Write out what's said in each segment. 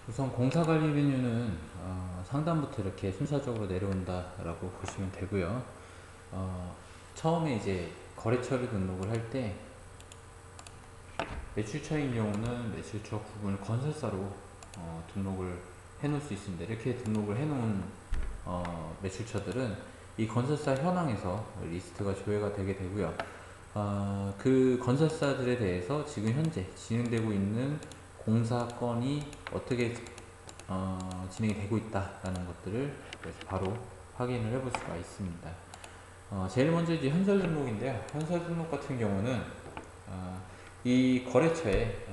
우선 공사관리 메뉴는 상단부터 이렇게 순서적으로 내려온다라고 보시면 되고요. 처음에 이제 거래처를 등록을 할 때 매출처인 경우는 매출처 부분을 건설사로 등록을 해 놓을 수 있습니다. 이렇게 등록을 해 놓은 매출처들은 이 건설사 현황에서 리스트가 조회가 되게 되고요. 그 건설사들에 대해서 지금 현재 진행되고 있는 공사 건이 어떻게 진행이 되고 있다라는 것들을 그래서 바로 확인을 해볼 수가 있습니다. 제일 먼저 이제 현설 등록인데요. 현설 등록 같은 경우는 이 거래처에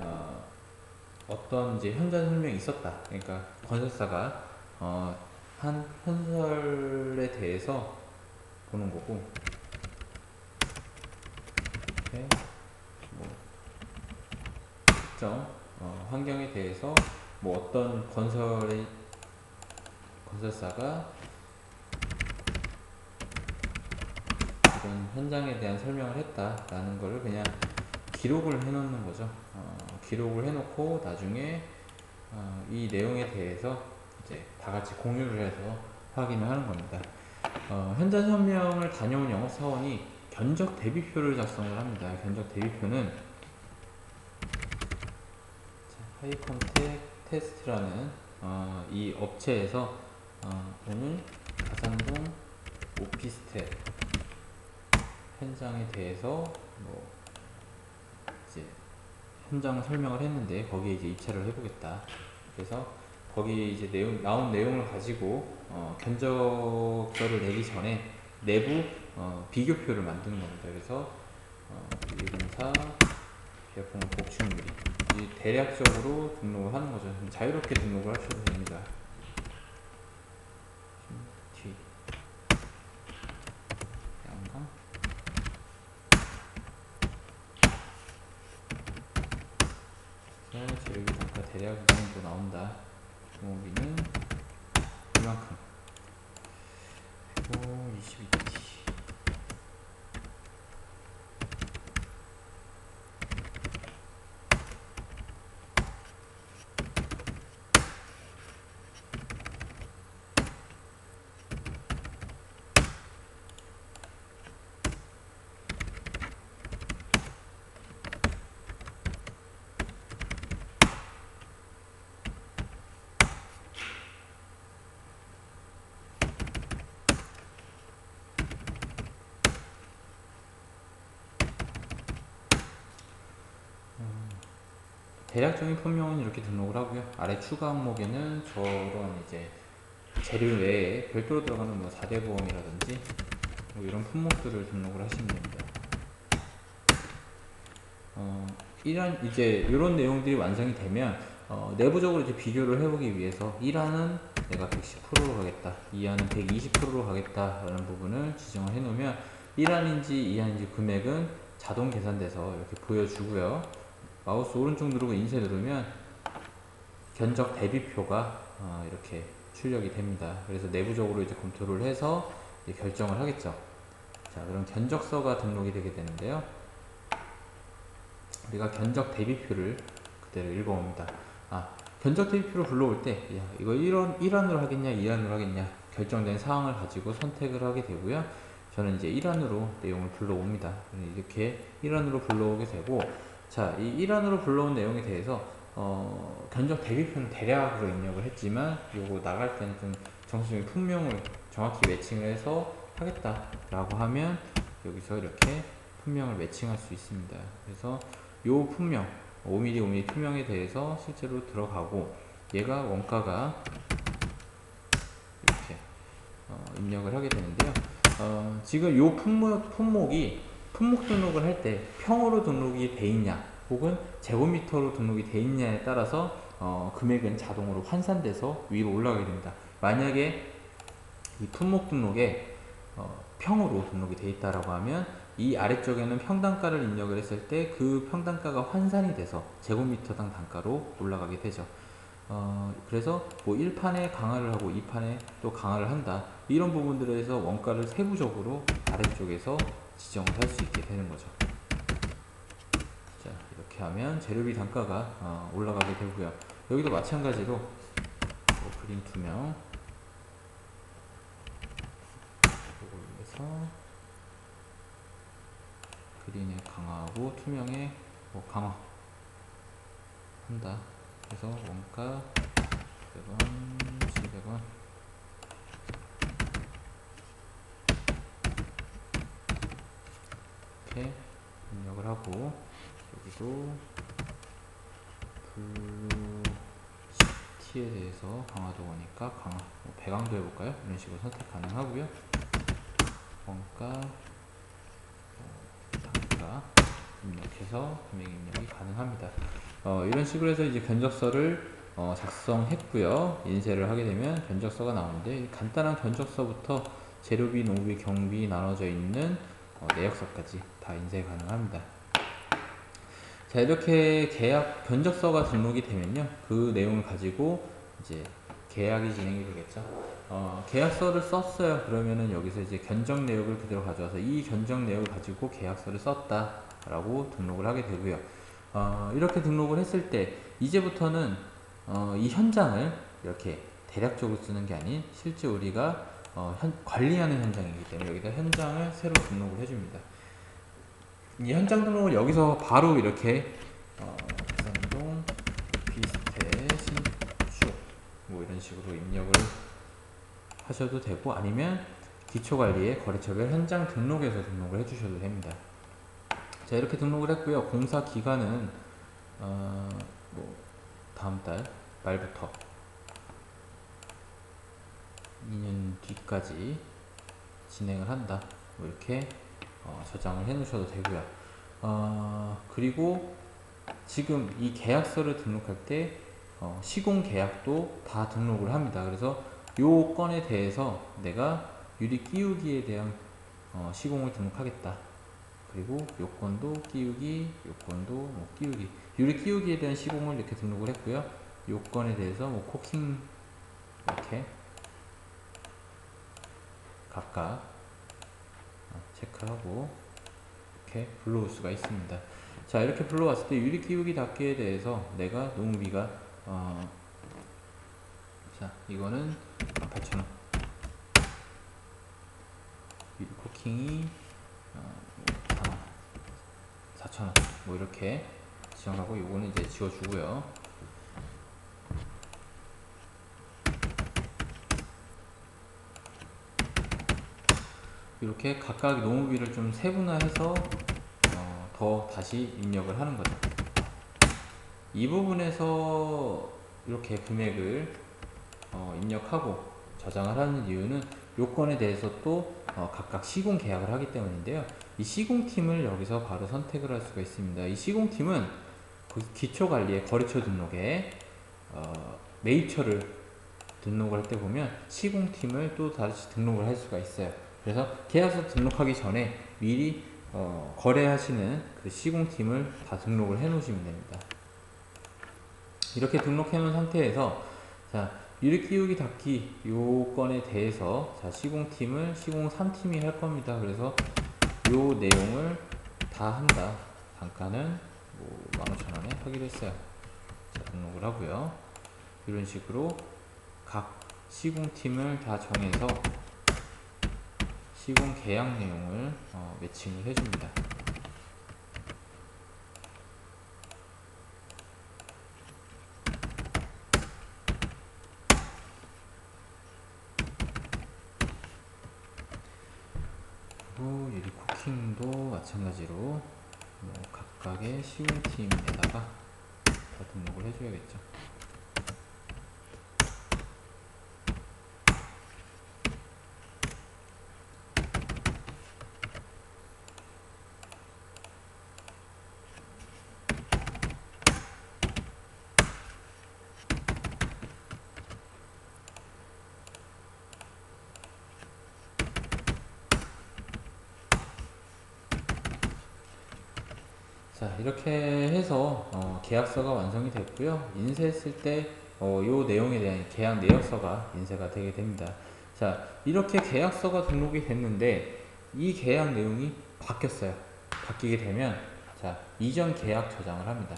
어떤 이제 현장 설명이 있었다. 그러니까 건설사가 한 현설에 대해서 보는 거고, 이렇게 뭐 특정 환경에 대해서 뭐 어떤 건설사가 이런 현장에 대한 설명을 했다라는 거를 그냥 기록을 해 놓는 거죠. 기록을 해 놓고 나중에 이 내용에 대해서 이제 다 같이 공유를 해서 확인을 하는 겁니다. 현장 설명을 다녀온 영업사원이 견적 대비표를 작성을 합니다. 견적 대비표는 하이컨택 테스트라는 이 업체에서 오늘 가산동 오피스텔 현장에 대해서 뭐 이제 현장 설명을 했는데 거기에 이제 입찰을 해보겠다. 그래서 거기에 이제 나온 내용을 가지고 견적서를 내기 전에 내부 비교표를 만드는 겁니다. 그래서 104 비약품은 복층유리 대략적으로 등록을 하는 거죠. 자유롭게 등록을 하셔도 됩니다. 뒤 양강 재료비 단가 대략 이 정도 나온다. 등록비는 이만큼 그리고 22T 대략적인 품명은 이렇게 등록을 하고요. 아래 추가 항목에는 저런 이제 재료 외에 별도로 들어가는 뭐 4대 보험이라든지 뭐 이런 품목들을 등록을 하시면 됩니다. 이런 이제 이런 내용들이 완성이 되면 내부적으로 이제 비교를 해보기 위해서 1화는 내가 110%로 가겠다, 2화는 120%로 가겠다라는 부분을 지정을 해놓으면 1화인지 2화인지 금액은 자동 계산돼서 이렇게 보여주고요. 마우스 오른쪽 누르고 인쇄 누르면 견적 대비표가 이렇게 출력이 됩니다. 그래서 내부적으로 이제 검토를 해서 이제 결정을 하겠죠. 자, 그럼 견적서가 등록이 되게 되는데요. 우리가 견적 대비표를 그대로 읽어옵니다. 견적 대비표를 불러올 때, 야, 이거 1안으로 하겠냐, 2안으로 하겠냐, 결정된 사항을 가지고 선택을 하게 되고요. 저는 이제 1안으로 내용을 불러옵니다. 이렇게 1안으로 불러오게 되고, 자, 이 1안으로 불러온 내용에 대해서, 견적 대비표는 대략으로 입력을 했지만, 요거 나갈 때는 좀 정수적인 품명을 정확히 매칭을 해서 하겠다라고 하면, 여기서 이렇게 품명을 매칭할 수 있습니다. 그래서 요 품명 5mm 5mm 품명에 대해서 실제로 들어가고 얘가 원가가 이렇게 입력을 하게 되는데요. 지금 요 품목이 품목 등록을 할 때 평으로 등록이 돼 있냐 혹은 제곱미터로 등록이 돼 있냐에 따라서 금액은 자동으로 환산돼서 위로 올라가게 됩니다. 만약에 이 품목 등록에 평으로 등록이 돼 있다라고 하면 이 아래쪽에는 평단가를 입력을 했을 때 그 평단가가 환산이 돼서 제곱미터당 단가로 올라가게 되죠. 그래서 뭐 1판에 강화를 하고 2판에 또 강화를 한다, 이런 부분들에서 원가를 세부적으로 아래쪽에서 지정을 할 수 있게 되는 거죠. 자, 이렇게 하면 재료비 단가가 올라가게 되고요. 여기도 마찬가지로 그림 2명 요걸 위해서 그린에 강화하고 투명에 강화 한다. 그래서 원가 100원, 700원 이렇게 입력을 하고, 여기도 블루 T에 대해서 강화도 오니까 강화, 배강도 해볼까요? 이런 식으로 선택 가능하고요. 원가, 단가 입력해서 금액 입력이 가능합니다. 이런 식으로 해서 이제 견적서를 작성했고요. 인쇄를 하게 되면 견적서가 나오는데, 간단한 견적서부터 재료비, 노무비, 경비 나눠져 있는 내역서까지 다 인쇄 가능합니다. 자, 이렇게 계약 견적서가 등록이 되면요, 그 내용을 가지고 이제 계약이 진행이 되겠죠. 계약서를 썼어요. 그러면은 여기서 이제 견적 내역을 그대로 가져와서 이 견적 내역을 가지고 계약서를 썼다라고 등록을 하게 되고요. 이렇게 등록을 했을 때 이제부터는 이 현장을 이렇게 대략적으로 쓰는 게 아닌 실제 우리가 관리하는 현장이기 때문에 여기다 현장을 새로 등록을 해줍니다. 이 현장 등록을 여기서 바로 이렇게 부산동 비스태 신축 뭐 이런 식으로 입력을 하셔도 되고, 아니면 기초관리의 거래처별 현장 등록에서 등록을 해주셔도 됩니다. 자, 이렇게 등록을 했고요. 공사 기간은 뭐 다음 달 말부터 2년 뒤까지 진행을 한다. 뭐 이렇게 저장을 해 놓으셔도 되고요. 그리고 지금 이 계약서를 등록할 때 시공 계약도 다 등록을 합니다. 그래서 요 건에 대해서 내가 유리 끼우기에 대한 시공을 등록하겠다. 그리고 요건도 끼우기, 요건도 뭐 끼우기, 유리 끼우기에 대한 시공을 이렇게 등록을 했고요. 요건에 대해서 뭐 코킹 이렇게 각각 체크하고 이렇게 불러올 수가 있습니다. 자, 이렇게 불러왔을 때 유리 끼우기 닫기에 대해서 내가 노무비가 자, 이거는 18,000원, 유리 코킹이 4,000원 뭐 이렇게 지정하고, 요거는 이제 지워주고요. 이렇게 각각 노무비를 좀 세분화해서 더 다시 입력을 하는 거죠. 이 부분에서 이렇게 금액을 입력하고 저장을 하는 이유는 요건에 대해서 또 각각 시공 계약을 하기 때문인데요. 이 시공팀을 여기서 바로 선택을 할 수가 있습니다. 이 시공팀은 기초관리의 거래처 등록에 매입처를 등록을 할 때 보면 시공팀을 또 다시 등록을 할 수가 있어요. 그래서 계약서 등록하기 전에 미리 거래하시는 그 시공팀을 다 등록을 해 놓으시면 됩니다. 이렇게 등록해 놓은 상태에서 자, 유리 끼우기 닫기 요건에 대해서 자, 시공팀을 시공 3팀이 할 겁니다. 그래서 요 내용을 다 한다. 단가는 뭐 15,000원에 하기로 했어요. 자, 등록을 하고요. 이런 식으로 각 시공팀을 다 정해서 시공 계약 내용을 매칭을 해줍니다. 그리고 유리 코킹도 마찬가지로 뭐 각각의 시공팀에다가 다 등록을 해줘야겠죠. 자, 이렇게 해서 계약서가 완성이 됐고요. 인쇄했을 때 요 내용에 대한 계약 내역서가 인쇄가 되게 됩니다. 자, 이렇게 계약서가 등록이 됐는데 이 계약 내용이 바뀌었어요. 바뀌게 되면 자, 이전 계약 저장을 합니다.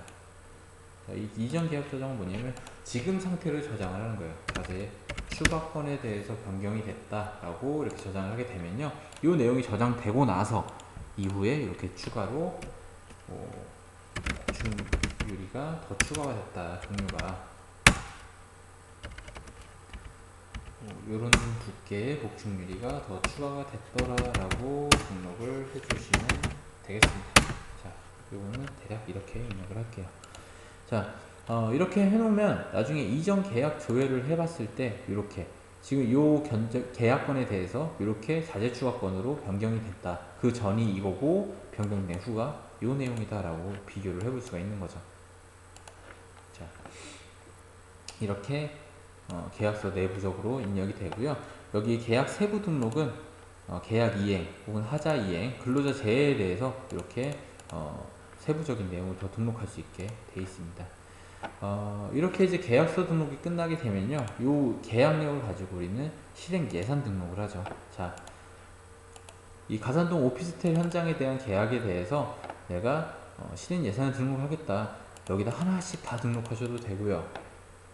자, 이 이전 계약 저장은 뭐냐면 지금 상태를 저장을 하는 거예요. 자세 추가권에 대해서 변경이 됐다라고 이렇게 저장을 하게 되면요, 이 내용이 저장되고 나서 이후에 이렇게 추가로 복충유리가 더 추가가 됐다, 종류가 이런 두께의 복충유리가 더 추가가 됐더라라고 등록을 해주시면 되겠습니다. 자, 이거는 대략 이렇게 입력을 할게요. 자, 이렇게 해놓으면 나중에 이전 계약 조회를 해봤을 때 이렇게 지금 요 계약권에 대해서 이렇게 자재 추가권으로 변경이 됐다, 그 전이 이거고 변경된 후가 요 내용이다라고 비교를 해볼 수가 있는 거죠. 자, 이렇게 계약서 내부적으로 입력이 되고요. 여기 계약 세부 등록은 계약 이행 혹은 하자 이행, 근로자 재해에 대해서 이렇게 세부적인 내용을 더 등록할 수 있게 되어 있습니다. 이렇게 이제 계약서 등록이 끝나게 되면요, 이 계약 내용을 가지고 우리는 실행 예산 등록을 하죠. 자, 이 가산동 오피스텔 현장에 대한 계약에 대해서 내가 실행 예산을 등록하겠다, 여기다 하나씩 다 등록하셔도 되고요.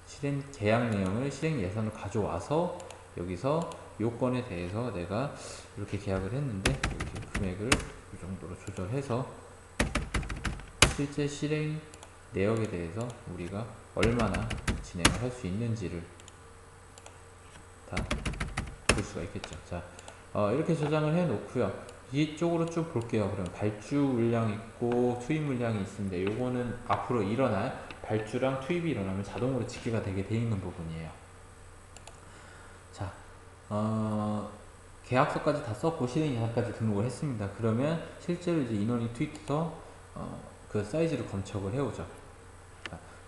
실행 계약 내용을 실행 예산을 가져와서 여기서 요건에 대해서 내가 이렇게 계약을 했는데 이렇게 금액을 이 정도로 조절해서 실제 실행 내역에 대해서 우리가 얼마나 진행을 할 수 있는지를 다 볼 수가 있겠죠. 자, 이렇게 저장을 해 놓고요. 이쪽으로 쭉 볼게요. 그럼 발주 물량 있고 투입 물량이 있습니다. 요거는 앞으로 일어날 발주랑 투입이 일어나면 자동으로 집계가 되게 돼 있는 부분이에요. 자, 계약서까지 다 썼고 실행 예산까지 등록을 했습니다. 그러면 실제로 이제 인원이 투입돼서 그 사이즈를 검척을 해오죠.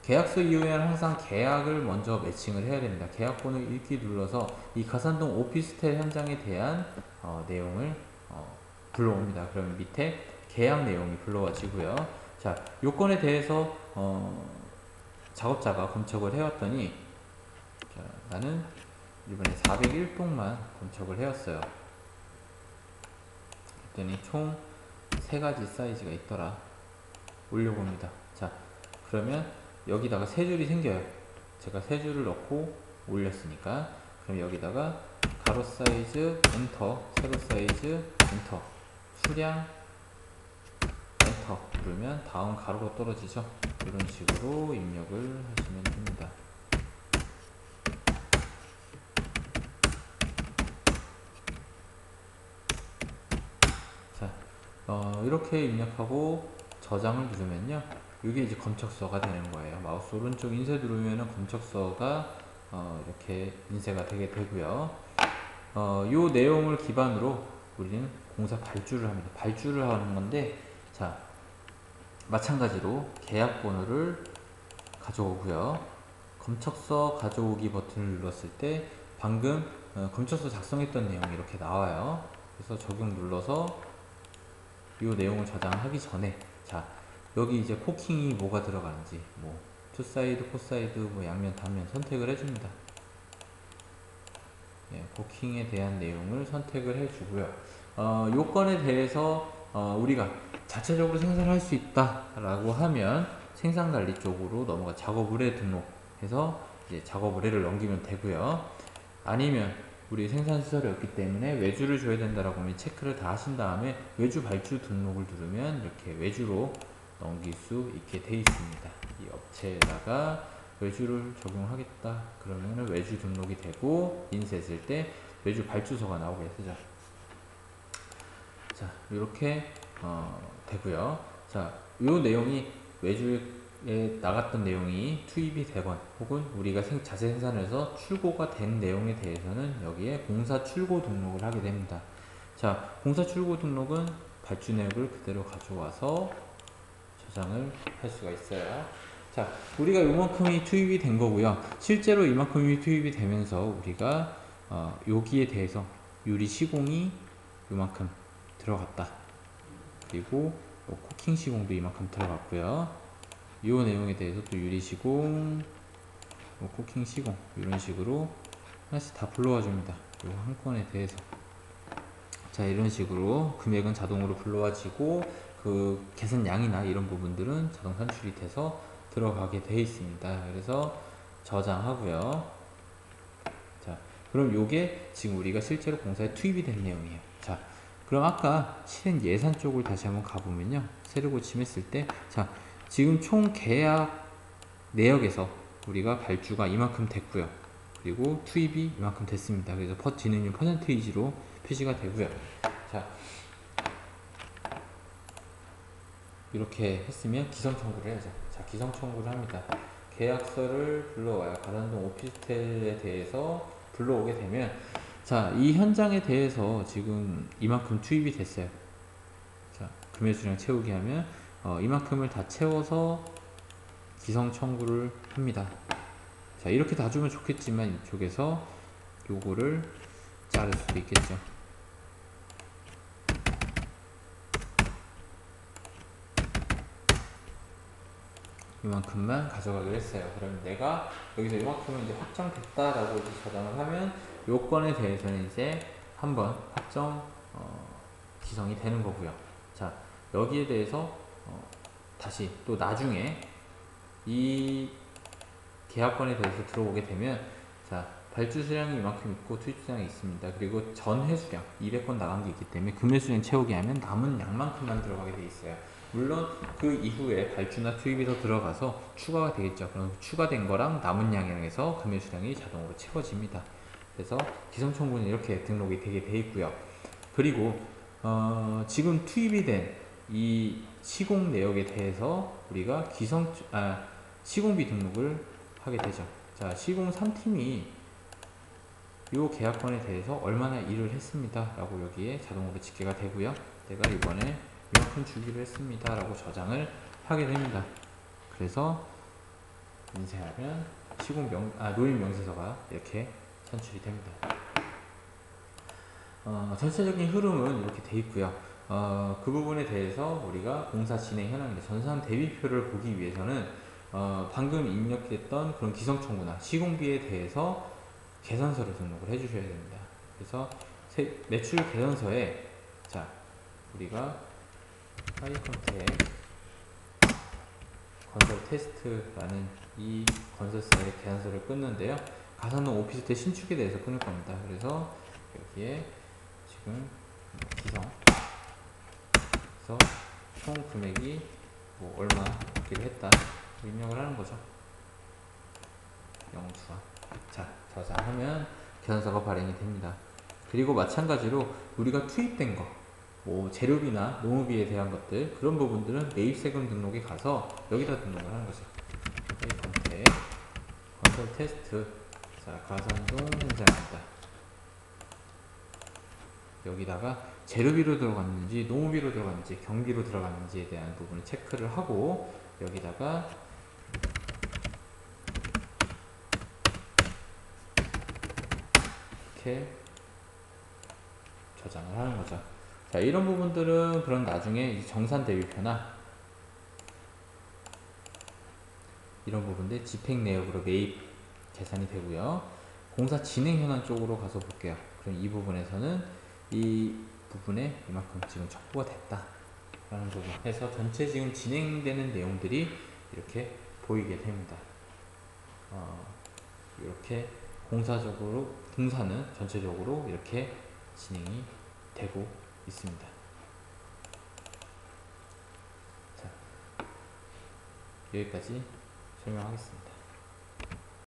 계약서 이후에는 항상 계약을 먼저 매칭을 해야 됩니다. 계약번호 읽기 눌러서 이 가산동 오피스텔 현장에 대한 내용을 불러옵니다. 그러면 밑에 계약 내용이 불러와지고요. 자, 요건에 대해서 작업자가 검척을 해왔더니, 자, 나는 이번에 401동만 검척을 해왔어요. 그랬더니 총 3가지 사이즈가 있더라. 올려봅니다. 자, 그러면 여기다가 3줄이 생겨요. 제가 3줄을 넣고 올렸으니까. 그럼 여기다가 가로 사이즈 엔터, 세로 사이즈 엔터, 수량 엔터 누르면 다음 가로로 떨어지죠. 이런 식으로 입력을 하시면 됩니다. 자, 이렇게 입력하고 저장을 누르면요, 이게 이제 검척서가 되는 거예요. 마우스 오른쪽 인쇄 누르면은 검척서가 이렇게 인쇄가 되게 되고요. 요 내용을 기반으로 우리는 공사 발주를 합니다. 발주를 하는 건데, 자, 마찬가지로 계약 번호를 가져오고요. 검척서 가져오기 버튼을 눌렀을 때 방금 검척서 작성했던 내용이 이렇게 나와요. 그래서 적용 눌러서 이 내용을 저장하기 전에, 자, 여기 이제 코킹이 뭐가 들어가는지, 뭐 투사이드, 포사이드, 뭐 양면, 단면 선택을 해줍니다. 예, 코킹에 대한 내용을 선택을 해주고요. 요건에 대해서 우리가 자체적으로 생산할 수 있다라고 하면 생산관리 쪽으로 넘어가 작업 의뢰 등록해서 이제 작업 의뢰를 넘기면 되고요. 아니면 우리 생산시설이 없기 때문에 외주를 줘야 된다라고 하면 체크를 다 하신 다음에 외주 발주 등록을 누르면 이렇게 외주로 넘길 수 있게 되어 있습니다. 이 업체에다가 외주를 적용하겠다 그러면 외주 등록이 되고 인쇄했을 때 외주 발주서가 나오게 되죠. 자, 이렇게 되고요. 자, 요 내용이 외주에 나갔던 내용이 투입이 되건 혹은 우리가 자재 생산해서 출고가 된 내용에 대해서는 여기에 공사 출고 등록을 하게 됩니다. 자, 공사 출고 등록은 발주 내역을 그대로 가져와서 저장을 할 수가 있어요. 자, 우리가 요만큼이 투입이 된 거고요. 실제로 이만큼이 투입이 되면서 우리가 여기에 대해서 유리 시공이 요만큼 들어갔다. 그리고 코킹 시공도 이만큼 들어갔고요. 이 내용에 대해서 또 유리 시공, 코킹 시공 이런 식으로 하나씩 다 불러와 줍니다. 이 한 건에 대해서. 자, 이런 식으로 금액은 자동으로 불러와지고 그 계산량이나 이런 부분들은 자동 산출이 돼서 들어가게 돼 있습니다. 그래서 저장하고요. 자, 그럼 요게 지금 우리가 실제로 공사에 투입이 된 내용이에요. 자, 그럼 아까 실행 예산 쪽을 다시 한번 가보면요. 세를 고침했을 때, 자, 지금 총 계약 내역에서 우리가 발주가 이만큼 됐고요. 그리고 투입이 이만큼 됐습니다. 그래서 진행률 퍼센테이지로 표시가 되고요. 자, 이렇게 했으면 기성 청구를 해야죠. 자, 기성 청구를 합니다. 계약서를 불러와요. 가산동 오피스텔에 대해서 불러오게 되면, 자, 이 현장에 대해서 지금 이만큼 투입이 됐어요. 자, 금매수량 채우기 하면 이만큼을 다 채워서 기성 청구를 합니다. 자, 이렇게 다 주면 좋겠지만 이쪽에서 요거를 자를 수도 있겠죠. 이만큼만 가져가기로 했어요. 그럼 내가 여기서 이만큼은 이제 확정됐다라고 이제 저장을 하면 요건에 대해서는 이제 한번 확정 기성이 되는 거고요. 자, 여기에 대해서 다시 또 나중에 이 계약건에 대해서 들어오게 되면, 자, 발주 수량이 이만큼 있고 투입 수량이 있습니다. 그리고 전회 수량 200건 나간 게 있기 때문에 금매 수량 채우기 하면 남은 양만큼만 들어가게 돼 있어요. 물론 그 이후에 발주나 투입이 더 들어가서 추가가 되겠죠. 그럼 추가된 거랑 남은 양이랑 해서 금매 수량이 자동으로 채워집니다. 그래서 기성 청구는 이렇게 등록이 되게 돼 있고요. 그리고 지금 투입이 된 이 시공 내역에 대해서 우리가 시공비 등록을 하게 되죠. 자, 시공 3팀이 이 계약건에 대해서 얼마나 일을 했습니다 라고 여기에 자동으로 집계가 되고요. 내가 이번에 이만큼 주기로 했습니다 라고 저장을 하게 됩니다. 그래서 인쇄하면 노인 명세서가 이렇게 산출이 됩니다. 전체적인 흐름은 이렇게 돼 있고요. 그 부분에 대해서 우리가 공사 진행 현황인데 전산 대비표를 보기 위해서는 방금 입력했던 그런 기성 청구나 시공비에 대해서 계산서를 등록을 해 주셔야 됩니다. 그래서 매출 계산서에, 자, 우리가 하이컨택 건설 테스트라는 이 건설사의 계산서를 끊는데요. 가산동 오피스텔 신축에 대해서 끊을 겁니다. 그래서 여기에 지금 기성, 그래서 총 금액이 뭐 얼마 받기로 했다 입력을 하는 거죠. 영수와. 자, 저장하면 계산서가 발행이 됩니다. 그리고 마찬가지로 우리가 투입된 거, 뭐 재료비나 노무비에 대한 것들, 그런 부분들은 매입세금 등록에 가서 여기다 등록을 하는 거죠. 컨택 건설 테스트, 자, 가산동 현장입니다. 여기다가 재료비로 들어갔는지 노무비로 들어갔는지 경비로 들어갔는지에 대한 부분을 체크를 하고 여기다가 이렇게 저장을 하는 거죠. 자, 이런 부분들은 그럼 나중에 정산 대비표나 이런 부분들 집행 내역으로 매입 계산이 되고요. 공사 진행 현황 쪽으로 가서 볼게요. 그럼 이 부분에서는 이 부분에 이만큼 지금 첩부가 됐다 라는 부분 해서 전체 지금 진행되는 내용들이 이렇게 보이게 됩니다. 이렇게 공사는 전체적으로 이렇게 진행이 되고 있습니다. 자, 여기까지 설명하겠습니다.